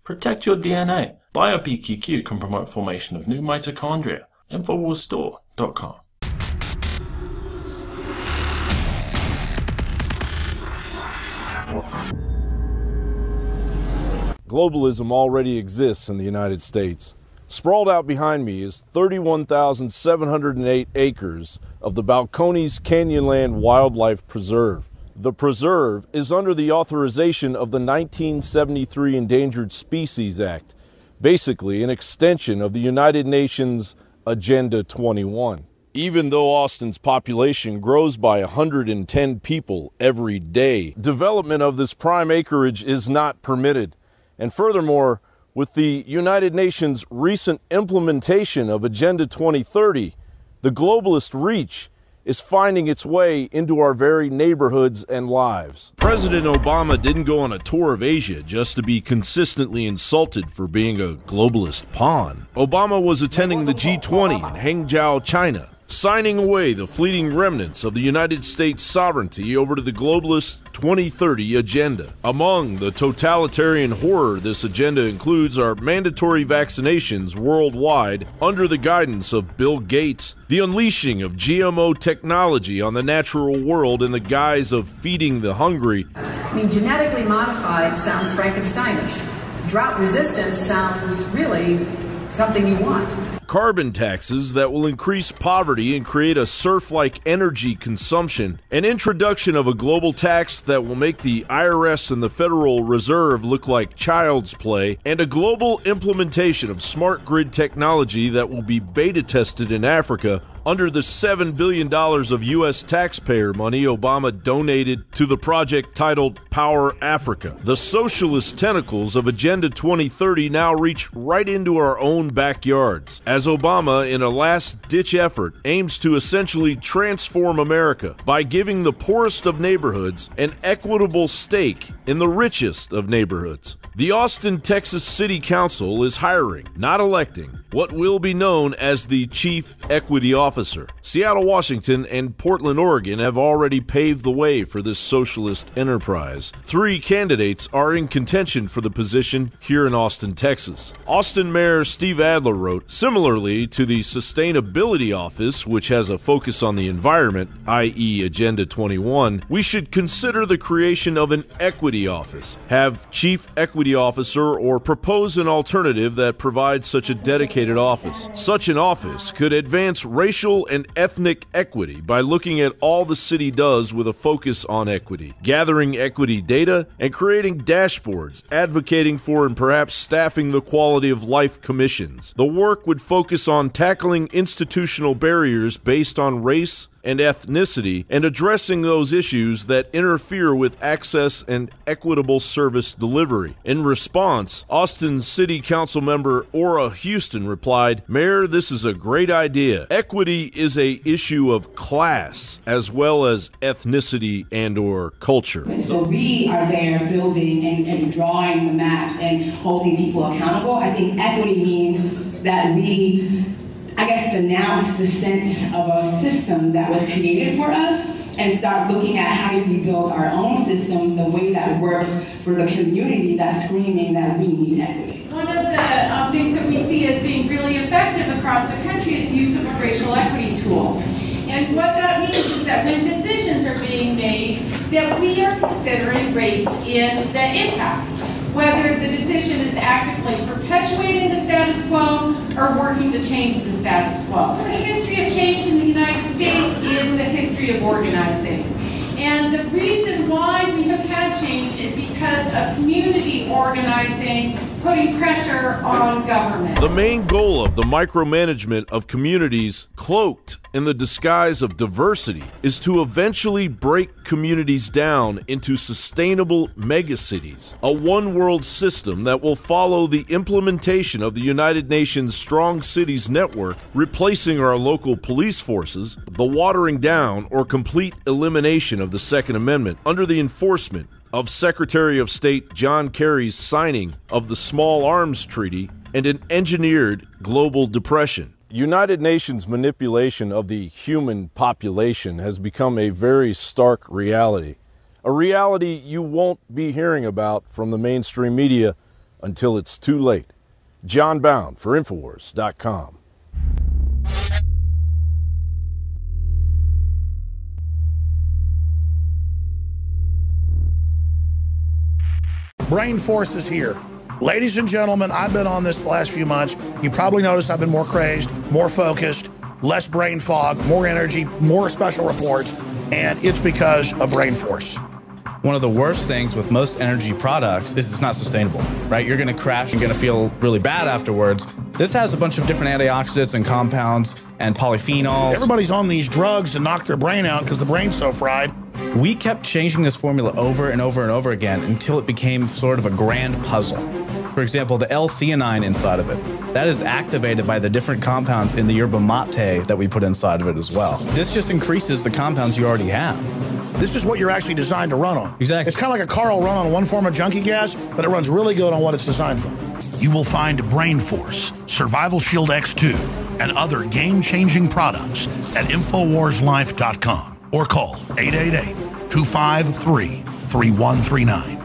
Protect your DNA. BioPQQ can promote formation of new mitochondria. Infowarsstore.com. Globalism already exists in the United States. Sprawled out behind me is 31,708 acres of the Balcones Canyonland Wildlife Preserve. The preserve is under the authorization of the 1973 Endangered Species Act, basically an extension of the United Nations Agenda 21. Even though Austin's population grows by 110 people every day, development of this prime acreage is not permitted. And furthermore, with the United Nations' recent implementation of Agenda 2030, the globalist reach is finding its way into our very neighborhoods and lives. President Obama didn't go on a tour of Asia just to be consistently insulted for being a globalist pawn. Obama was attending the G20 in Hangzhou, China, signing away the fleeting remnants of the United States sovereignty over to the globalist 2030 agenda. Among the totalitarian horror this agenda includes are mandatory vaccinations worldwide under the guidance of Bill Gates, the unleashing of GMO technology on the natural world in the guise of feeding the hungry. I mean, genetically modified sounds Frankensteinish. Drought resistance sounds really something you want. Carbon taxes that will increase poverty and create a serf-like energy consumption, an introduction of a global tax that will make the IRS and the Federal Reserve look like child's play, and a global implementation of smart grid technology that will be beta tested in Africa under the $7 billion of U.S. taxpayer money Obama donated to the project titled Power Africa. The socialist tentacles of Agenda 2030 now reach right into our own backyards, as Obama, in a last-ditch effort, aims to essentially transform America by giving the poorest of neighborhoods an equitable stake in the richest of neighborhoods. The Austin, Texas City Council is hiring, not electing, what will be known as the Chief Equity Officer. Seattle, Washington, and Portland, Oregon have already paved the way for this socialist enterprise. 3 candidates are in contention for the position here in Austin, Texas. Austin Mayor Steve Adler wrote, similarly to the Sustainability Office, which has a focus on the environment, i.e. Agenda 21, we should consider the creation of an equity office, have Chief Equity Officer, or propose an alternative that provides such a dedicated office. Such an office could advance racial and ethnic equity by looking at all the city does with a focus on equity, gathering equity data, and creating dashboards, advocating for and perhaps staffing the quality of life commissions. The work would focus on tackling institutional barriers based on race and ethnicity, and addressing those issues that interfere with access and equitable service delivery. In response, Austin City Council member Ora Houston replied, "Mayor, this is a great idea. Equity is an issue of class as well as ethnicity and/or culture." So we are there building and drawing the maps and holding people accountable. I think equity means that we, denounce the sense of a system that was created for us and start looking at how do we build our own systems the way that works for the community that's screaming that we need equity. One of the things that we see as being really effective across the country is use of a racial equity tool. And what that means is that when decisions are being made, that we are considering race in the impacts, whether the decision is actively perpetuating the status quo or working to change the status quo. The history of change in the United States is the history of organizing. And the reason why we have had change is because of community organizing, putting pressure on government. The main goal of the micromanagement of communities, cloaked in the disguise of diversity, is to eventually break communities down into sustainable megacities, a one-world system that will follow the implementation of the United Nations Strong Cities Network, replacing our local police forces, the watering down or complete elimination of the Second Amendment under the enforcement of Secretary of State John Kerry's signing of the Small Arms Treaty, and an engineered global depression. United Nations manipulation of the human population has become a very stark reality. A reality you won't be hearing about from the mainstream media until it's too late. John Bowne for Infowars.com. Brain Force is here. Ladies and gentlemen, I've been on this the last few months. You probably noticed I've been more crazed, more focused, less brain fog, more energy, more special reports, and it's because of Brain Force. One of the worst things with most energy products is it's not sustainable, right? You're gonna crash, you're gonna feel really bad afterwards. This has a bunch of different antioxidants and compounds and polyphenols. Everybody's on these drugs to knock their brain out because the brain's so fried. We kept changing this formula over and over and over again until it became sort of a grand puzzle. For example, the L-theanine inside of it, that is activated by the different compounds in the yerba mate that we put inside of it as well. This just increases the compounds you already have. This is what you're actually designed to run on. Exactly. It's kind of like a car will run on one form of junkie gas, but it runs really good on what it's designed for. You will find Brain Force, Survival Shield X2, and other game-changing products at InfoWarsLife.com or call 888-253-3139.